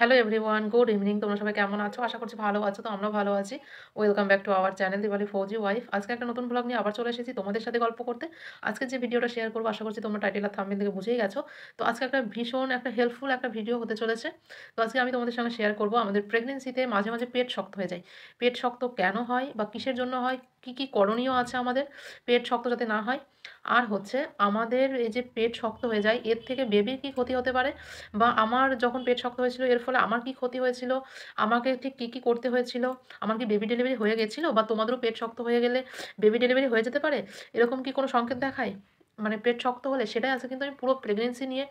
Hello everyone, good evening. তোমরা সবাই কেমন আছো? আশা করছি ভালো আছো। তো আমরাও ভালো আছি। Welcome back to our channel Diwali Fauji wife. আজকে একটা নতুন ব্লগ নিয়ে আবার চলে এসেছি তোমাদের সাথে গল্প করতে। আজকে যে ভিডিওটা শেয়ার করবো আশা করছি তোমরা টাইটেল আর থাম্বনেল থেকে বুঝেই গেছো। তো আজকে একটা ভীষণ একটা হেল্পফুল একটা ভিডিও হতে চলেছে। তো আজকে আমি তোমাদের সঙ্গে শেয়ার করবো আমাদের প্রেগনেন্সিতে মাঝে, মাঝে পেট শক্ত হয়ে যায়। পেট শক্ত কেন হয় বা কিসের জন্য হয়? কী, কী করণীয় আছে আমাদের পেট শক্ত যাতে না হয়? আর হচ্ছে আমাদের এই যে পেট শক্ত হয়ে যায় এর থেকে বেবির কী ক্ষতি হতে পারে? বা আমার যখন পেট শক্ত হয়েছিল এর ফলে আমার কি ক্ষতি হয়েছিল? আমাকে ঠিক কি, কি করতে হয়েছিল? আমার কি বেবি ডেলিভারি হয়ে গেছিল? বা তোমাদেরও পেট শক্ত হয়ে গেলে বেবি ডেলিভারি হয়ে যেতে পারে? এরকম কি কোনো সংকেত দেখায়? মানে পেট শক্ত হলে সেটাই আজকে কিন্তু আমি পুরো প্রেগনেন্সি নিয়ে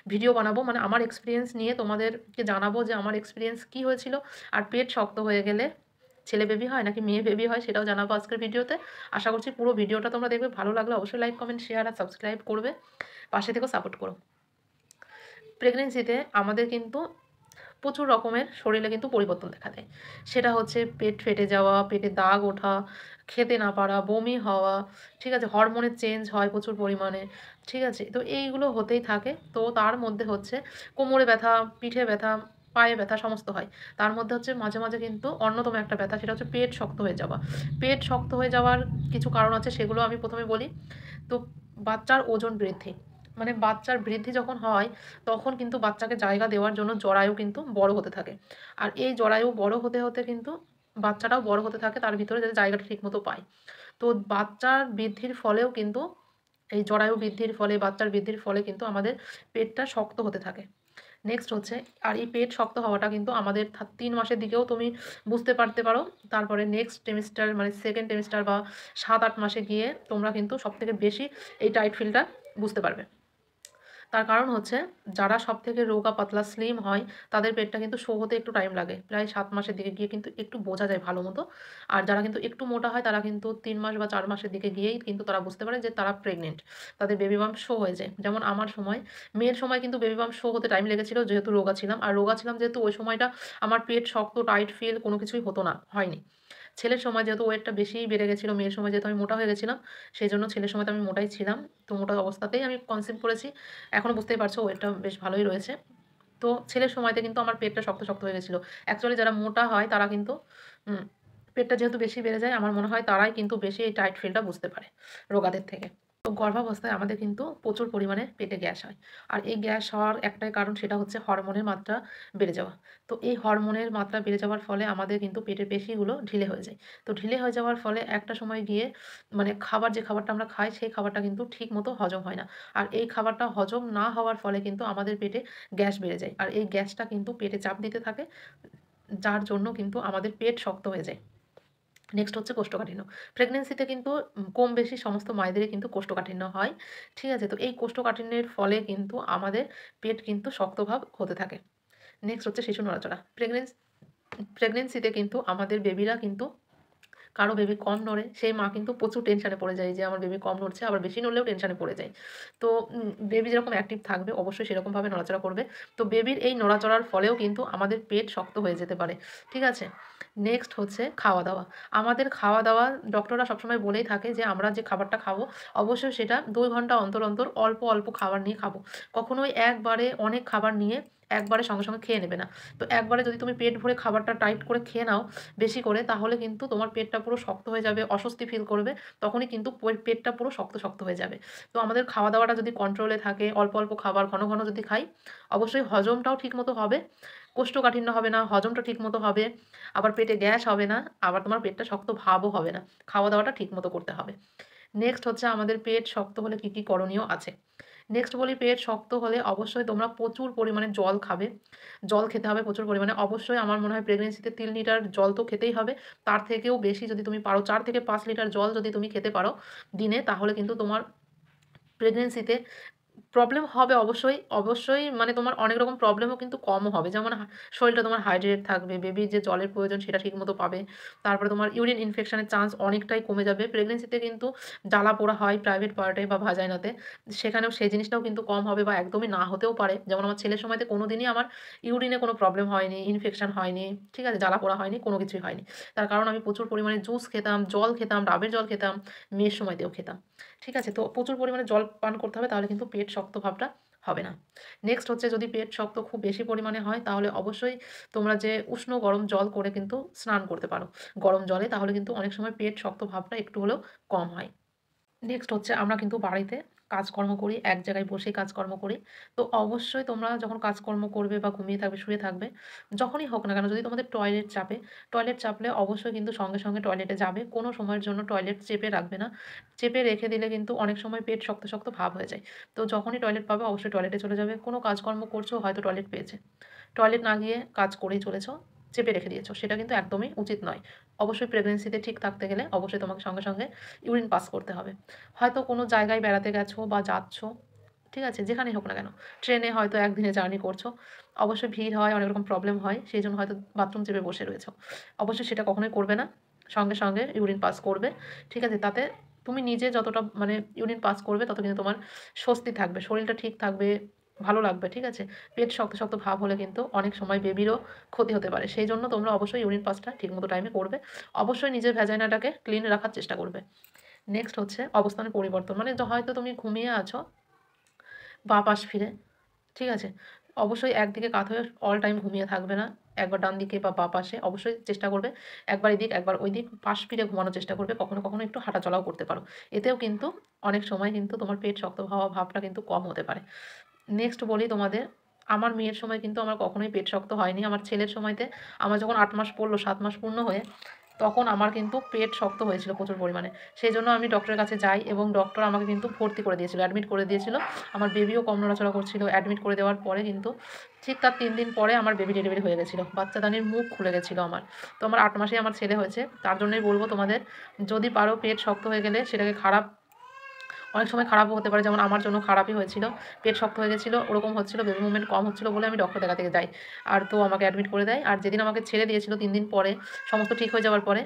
ভিডিও বানাবো। মানে আমার এক্সপেরিয়েন্স নিয়ে তোমাদেরকে জানাবো যে আমার এক্সপেরিয়েন্স কী হয়েছিল? আর পেট শক্ত হয়ে গেলে ছেলে বেবি হয় নাকি মেয়ে বেবি হয় সেটাও জানাবো আজকের ভিডিওতে। আশা করছি পুরো ভিডিওটা তোমরা দেখবে। ভালো লাগলে অবশ্যই লাইক, কমেন্ট, শেয়ার আর সাবস্ক্রাইব করবে। পাশে থেকেও সাপোর্ট করো। প্রেগনেন্সিতে আমাদের কিন্তু প্রচুর রকমের শরীরে কিন্তু পরিবর্তন দেখা দেয়। সেটা হচ্ছে পেট ফেটে যাওয়া, পেটে দাগ ওঠা, খেতে না পারা, বমি হওয়া, ঠিক আছে? হরমোনের চেঞ্জ হয় প্রচুর পরিমাণে, ঠিক আছে? তো এইগুলো হতেই থাকে। তো তার মধ্যে হচ্ছে কোমরে ব্যথা, পিঠে ব্যথা, পায়ে ব্যথা সমস্ত হয়। তার মধ্যে হচ্ছে মাঝে, মাঝে কিন্তু অন্যতম একটা ব্যথা সেটা হচ্ছে পেট শক্ত হয়ে যাওয়া। পেট শক্ত হয়ে যাওয়ার কিছু কারণ আছে সেগুলো আমি ১ম এ বলি। তো বাচ্চার ওজন বৃদ্ধি। মানে বাচ্চার বৃদ্ধি যখন হয় তখন কিন্তু বাচ্চাকে জায়গা দেওয়ার জন্য জরায়ু কিন্তু বড় হতে থাকে। আর এই জরায়ু বড় হতে, হতে কিন্তু বাচ্চাটাও বড় হতে থাকে তার ভিতরে যাতে জায়গাটা ঠিকমতো পায়। তো বাচ্চার বৃদ্ধির ফলেও কিন্তু এই জরায়ু বৃদ্ধির ফলে, বাচ্চার বৃদ্ধির ফলে কিন্তু আমাদের পেটটা শক্ত হতে থাকে। নেক্সট হচ্ছে আর এই পেট শক্ত হওয়াটা কিন্তু আমাদের ৩ মাসের দিকেও তুমি বুঝতে পারতে পারো। তারপরে নেক্সট টেমিস্টার মানে 2nd টেমিস্টার বা ৭-৮ মাসে গিয়ে তোমরা কিন্তু সবথেকে বেশি এই টাইট ফিলটা বুঝতে পারবে। তার কারণ হচ্ছে যারা সবথেকে রোগা পাতলা স্লিম হয় তাদের পেটটা কিন্তু শো হতে একটু টাইম লাগে। প্রায় ৭ মাসের দিকে গিয়ে কিন্তু একটু বোঝা যায় ভালো মতো। আর যারা কিন্তু একটু মোটা হয় তারা কিন্তু ৩ মাস বা ৪ মাসের দিকে গিয়েই কিন্তু তারা বুঝতে পারে যে তারা প্রেগনেন্ট। তাদের বেবি বাম্প শো হয়ে যায়। যেমন আমার সময়, মেয়ের সময় কিন্তু বেবি বাম্প শো হতে টাইম লেগেছিল যেহেতু রোগা ছিলাম। আর রোগা ছিলাম যেহেতু ওই সময়টা আমার পেট শক্ত, টাইট ফিল কোনো কিছুই হতো না, হয়নি। ছেলের সময় যেহেতু ওয়েটটা বেশিই বেড়ে গেছিল, মেয়ের সময় যেহেতু আমি মোটা হয়ে গেছিলাম, সেজন্য ছেলের সময় তো আমি মোটাই ছিলাম। তো মোটা অবস্থাতেই আমি কনসিভ করেছি। এখনো বুঝতেই পারছো ওয়েটটা বেশ ভালোই রয়েছে। তো ছেলের সময়তে কিন্তু আমার পেটটা শক্ত, শক্ত হয়ে গেছিল। অ্যাকচুয়ালি যারা মোটা হয় তারা কিন্তু উম পেটটা যেহেতু বেশি বেড়ে যায় আমার মনে হয় তারাই কিন্তু বেশি এই টাইট ফিলটা বুঝতে পারে রোগাদের থেকে। তো গর্ভাবস্থায় আমাদের কিন্তু প্রচুর পরিমাণে পেটে গ্যাস হয়। আর এই গ্যাস হওয়ার একটাই কারণ সেটা হচ্ছে হরমোনের মাত্রা বেড়ে যাওয়া। তো এই হরমোনের মাত্রা বেড়ে যাওয়ার ফলে আমাদের কিন্তু পেটের পেশিগুলো ঢিলে হয়ে যায়। তো ঢিলে হয়ে যাওয়ার ফলে একটা সময় গিয়ে মানে যে খাবারটা আমরা খাই সেই খাবারটা কিন্তু ঠিকমতো হজম হয় না। আর এই খাবারটা হজম না হওয়ার ফলে কিন্তু আমাদের পেটে গ্যাস বেড়ে যায়। আর এই গ্যাসটা কিন্তু পেটে চাপ দিতে থাকে, যার জন্য কিন্তু আমাদের পেট শক্ত হয়ে যায়। নেক্সট হচ্ছে কোষ্ঠকাঠিন্য। প্রেগনেন্সিতে কিন্তু কম বেশি সমস্ত মায়েদেরই কিন্তু কোষ্ঠকাঠিন্য হয়। ঠিক আছে? তো এই কোষ্ঠকাঠিন্যের ফলে কিন্তু আমাদের পেট কিন্তু শক্তভাব হতে থাকে। নেক্সট হচ্ছে শিশু নড়াচড়া। প্রেগনেন্সিতে কিন্তু আমাদের বেবিরা কিন্তু কারো বেবি কম নড়ে, সেই মা কিন্তু প্রচুর টেনশনে পড়ে যায় যে আমার বেবি কম নড়ছে, আবার বেশি নড়লেও টেনশনে পড়ে যায়। তো বেবি যেরকম অ্যাক্টিভ থাকবে অবশ্যই সেরকমভাবে নড়াচড়া করবে। তো বেবির এই নড়াচড়ার ফলেও কিন্তু আমাদের পেট শক্ত হয়ে যেতে পারে। ঠিক আছে? নেক্সট হচ্ছে খাওয়া-দাওয়া। আমাদের খাওয়া-দাওয়া ডক্টররা সবসময় বলেই থাকে যে আমরা যে খাবারটা খাবো অবশ্যই সেটা ২ ঘন্টা অন্তর, অন্তর অল্প, অল্প খাবার নিয়ে খাবো। কখনোই একবারে অনেক খাবার নিয়ে একবারে সঙ্গে, সঙ্গে খেয়ে নেবে না। তো একবারে যদি তুমি পেট ভরে খাবারটা টাইট করে খেয়ে নাও বেশি করে তাহলে কিন্তু তোমার পেটটা পুরো শক্ত হয়ে যাবে, অস্বস্তি ফিল করবে। তখনই কিন্তু পেটটা পুরো শক্ত, শক্ত হয়ে যাবে। তো আমাদের খাওয়া-দাওয়াটা যদি কন্ট্রোলে থাকে, অল্প, অল্প খাবার ঘন, ঘন যদি খাই, অবশ্যই হজমটাও ঠিকমতো হবে। কোষ্ঠকাঠিন্য হবে না, হজমটা ঠিকমতো হবে। আবার পেটে গ্যাস হবে না, আবার তোমার পেটটা শক্ত ভাবও হবে না। খাওয়া-দাওয়াটা ঠিকমতো করতে হবে। নেক্সট হচ্ছে আমাদের পেট শক্ত হলে কী, কী করণীয় আছে? নেক্সট বলি পেট শক্ত হলে অবশ্যই তোমরা প্রচুর পরিমাণে জল খাবে। জল খেতে হবে প্রচুর পরিমাণে। অবশ্যই আমার মনে হয় প্রেগনেন্সিতে ৩ লিটার জল তো খেতেই হবে। তার থেকেও বেশি যদি তুমি পারো ৪ থেকে ৫ লিটার জল যদি তুমি খেতে পারো দিনে তাহলে কিন্তু তোমার প্রেগনেন্সিতে প্রবলেম হবে অবশ্যই, অবশ্যই মানে তোমার অনেক রকম প্রবলেমও কিন্তু কমও হবে। যেমন শরীরটা তোমার হাইড্রেটেড থাকবে, বেবির যে জলের প্রয়োজন সেটা ঠিকমতো পাবে। তারপরে তোমার ইউরিন ইনফেকশনের চান্স অনেকটাই কমে যাবে। প্রেগনেন্সিতে কিন্তু জ্বালা-পোড়া হয় প্রাইভেট পার্টে বা ভাজাইনাতে। সেখানেও সেই জিনিসটাও কিন্তু কম হবে বা একদমই না হতেও পারে। যেমন আমার ছেলের সময়তে কোনোদিনই আমার ইউরিনে কোনো প্রবলেম হয়নি, ইনফেকশন হয়নি, ঠিক আছে? জ্বালা-পোড়া হয়নি, কোনো কিছুই হয়নি। তার কারণ আমি প্রচুর পরিমাণে জুস খেতাম, জল খেতাম, ডাবের জল খেতাম, মেয়ের সময়তেও খেতাম। ঠিক আছে? তো প্রচুর পরিমাণে জল পান করতে হবে তাহলে কিন্তু পেট শক্ত ভাবটা হবে না। নেক্সট হচ্ছে যদি পেট শক্ত খুব বেশি পরিমাণে হয় তাহলে অবশ্যই তোমরা যে উষ্ণ গরম জল করে কিন্তু স্নান করতে পারো। গরম জলে তাহলে কিন্তু অনেক সময় পেট শক্ত ভাবটা একটু হলেও কম হয়। নেক্সট হচ্ছে আমরা কিন্তু বাড়িতে কাজকর্ম করি, এক জায়গায় বসেই কাজকর্ম করি। তো অবশ্যই তোমরা যখন কাজকর্ম করবে বা ঘুমিয়ে থাকবে, শুয়ে থাকবে, যখনই হোক না কেন যদি তোমাদের টয়লেট চাপলে অবশ্যই কিন্তু সঙ্গে, সঙ্গে টয়লেটে যাবে। কোনো সময়ের জন্য টয়লেট চেপে রাখবে না। চেপে রেখে দিলে কিন্তু অনেক সময় পেট শক্ত, শক্ত ভাব হয়ে যায়। তো যখনই টয়লেট পাবে অবশ্যই টয়লেটে চলে যাবে। কোনো কাজকর্ম করছো হয়তো টয়লেট পেয়েছে। টয়লেট না গিয়ে কাজ করেই চলেছ, চেপে রেখে দিয়েছ। সেটা কিন্তু একদমই উচিত নয়। অবশ্যই প্রেগনেন্সিতে ঠিক থাকতে গেলে অবশ্যই তোমাকে সঙ্গে, সঙ্গে ইউরিন পাস করতে হবে। হয়তো কোনো জায়গায় বেড়াতে গেছো বা যাচ্ছ, ঠিক আছে? যেখানেই হোক না কেন। ট্রেনে হয়তো একদিনে জার্নি করছো। অবশ্যই ভিড় হয়, অনেক রকম প্রবলেম হয়। সেইজন্য হয়তো বাথরুম চেপে বসে রয়েছো। অবশ্যই সেটা কখনোই করবে না। সঙ্গে, সঙ্গে ইউরিন পাস করবে। ঠিক আছে? তাতে তুমি নিজে যতটা মানে ইউরিন পাস করবে তত কিন্তু তোমার স্বস্তি থাকবে। শরীরটা ঠিক থাকবে, ভালো লাগবে। ঠিক আছে? পেট শক্ত, শক্ত ভাব হলে কিন্তু অনেক সময় বেবিরও ক্ষতি হতে পারে। সেইজন্য তোমরা অবশ্যই ইউরিন পাসটা ঠিকমতো টাইমে করবে। অবশ্যই নিজের ভ্যাজাইনাটাকে ক্লিন রাখার চেষ্টা করবে। নেক্সট হচ্ছে অবস্থানের পরিবর্তন। মানে হয়তো তুমি ঘুমিয়ে আছো বাঁ পাশ ফিরে, ঠিক আছে? অবশ্যই একদিকে কাত হয়ে অল টাইম ঘুমিয়ে থাকবে না। একবার ডান দিকে বা বাঁ পাশে অবশ্যই চেষ্টা করবে। একবার এদিক, একবার ওইদিক পাশ ফিরে ঘুমানোর চেষ্টা করবে। কখনো, কখনো একটু হাঁটাচলাও করতে পারো। এতেও কিন্তু অনেক সময় কিন্তু তোমার পেট শক্ত হওয়া ভাবটা কিন্তু কম হতে পারে। নেক্সট বলি তোমাদের, আমার মেয়ের সময় কিন্তু আমার কখনোই পেট শক্ত হয়নি। আমার ছেলের সময়তে আমার যখন ৮ মাস পড়ল, ৭ মাস পূর্ণ হয়ে, তখন আমার কিন্তু পেট শক্ত হয়েছিল প্রচুর পরিমাণে। সেজন্য আমি ডক্টরের কাছে যাই এবং ডক্টর আমাকে কিন্তু ভর্তি করে দিয়েছিল, অ্যাডমিট করে দিয়েছিল। আমার বেবিও কম নড়াচড়া করছিল। অ্যাডমিট করে দেওয়ার পরে কিন্তু ঠিক তার ৩ দিন পরে আমার বেবি ডেলিভারি হয়ে গেছিল। বাচ্চাদানির মুখ খুলে গেছিল আমার। তো আমার ৮ মাসেই আমার ছেলে হয়েছে। তার জন্যই বলব তোমাদের, যদি পারো পেট শক্ত হয়ে গেলে সেটাকে অনেক সময় খারাপও হতে পারে, যেমন আমার জন্য খারাপই হয়েছিল। পেট শক্ত হয়ে গেছিলো, ওরকম হচ্ছিলো, বেবি মুভমেন্ট কম হচ্ছিলো বলে আমি ডক্টর দেখাতে যাই। আর তো আমাকে অ্যাডমিট করে দেয়। আর যেদিন আমাকে ছেড়ে দিয়েছিল ৩ দিন পরে, সমস্ত ঠিক হয়ে যাওয়ার পরে,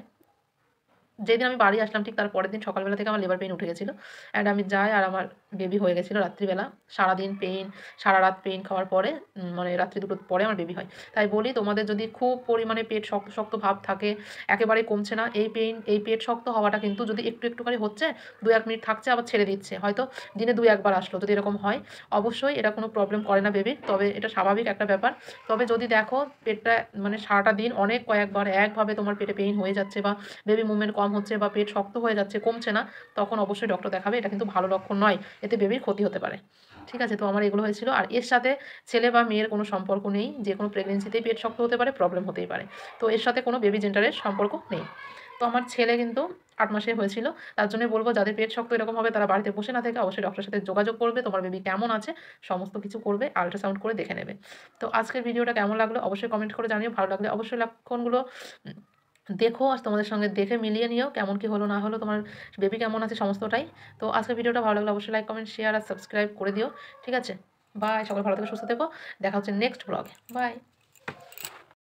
যেদিন আমি বাড়ি আসলাম ঠিক তার পরের দিন সকালবেলা থেকে আমার লিভার পেইন উঠে গেছিলো। অ্যান্ড আমি যাই আর আমার বেবি হয়ে গেছিলো রাত্রিবেলা। সারাদিন পেইন, সারারাত পেইন খাওয়ার পরে মানে রাত্রি ২টোর পরে আমার বেবি হয়। তাই বলি তোমাদের যদি খুব পরিমাণে পেট শক্ত, শক্ত ভাব থাকে, একেবারেই কমছে না, এই পেট শক্ত হওয়াটা কিন্তু যদি একটু, একটু করে হচ্ছে, ২-১ মিনিট থাকছে আবার ছেড়ে দিচ্ছে। হয়তো দিনে ২-১ বার আসলো। যদি এরকম হয়, অবশ্যই এটা কোনো প্রবলেম করে না বেবির। তবে এটা স্বাভাবিক একটা ব্যাপার। তবে যদি দেখো পেটটা মানে সারাটা দিন অনেক কয়েকবার একভাবে তোমার পেটে পেইন হয়ে যাচ্ছে বা বেবি মুভমেন্ট কম হচ্ছে বা পেট শক্ত হয়ে যাচ্ছে, কমছে না, তখন অবশ্যই ডক্টর দেখাবে। এটা কিন্তু ভালো লক্ষণ নয়। এতে বেবির ক্ষতি হতে পারে। ঠিক আছে? তো আমার এগুলো হয়েছিল। আর এর সাথে ছেলে বা মেয়ের কোনো সম্পর্ক নেই। যেকোনো প্রেগনেন্সিতেই পেট শক্ত হতে পারে, প্রবলেম হতেই পারে। তো এর সাথে কোনো বেবি জেন্ডারের সম্পর্ক নেই। তো আমার ছেলে কিন্তু ৮ মাসে হয়েছিল। তার জন্যই বলব যাদের পেট শক্ত এরকম হবে তারা বাড়িতে বসে না থেকে অবশ্যই ডক্টরের সাথে যোগাযোগ করবে। তোমার বেবি কেমন আছে সমস্ত কিছু করবে, আল্ট্রাসাউন্ড করে দেখে নেবে। তো আজকের ভিডিওটা কেমন লাগলো অবশ্যই কমেন্ট করে জানিও। ভালো লাগলে অবশ্যই লক্ষণগুলো দেখো আর তোমাদের সঙ্গে দেখে মিলিয়ে নিও কেমন কি হলো না হলো, তোমার বেবি কেমন আছে সমস্তটাই। তো আজকের ভিডিওটা ভালো লাগলে অবশ্যই লাইক, কমেন্ট, শেয়ার আর সাবস্ক্রাইব করে দিও। ঠিক আছে? বাই। সকলে ভালো থেকো, সুস্থ থেকো। দেখা হচ্ছে নেক্সট ব্লগে। বাই।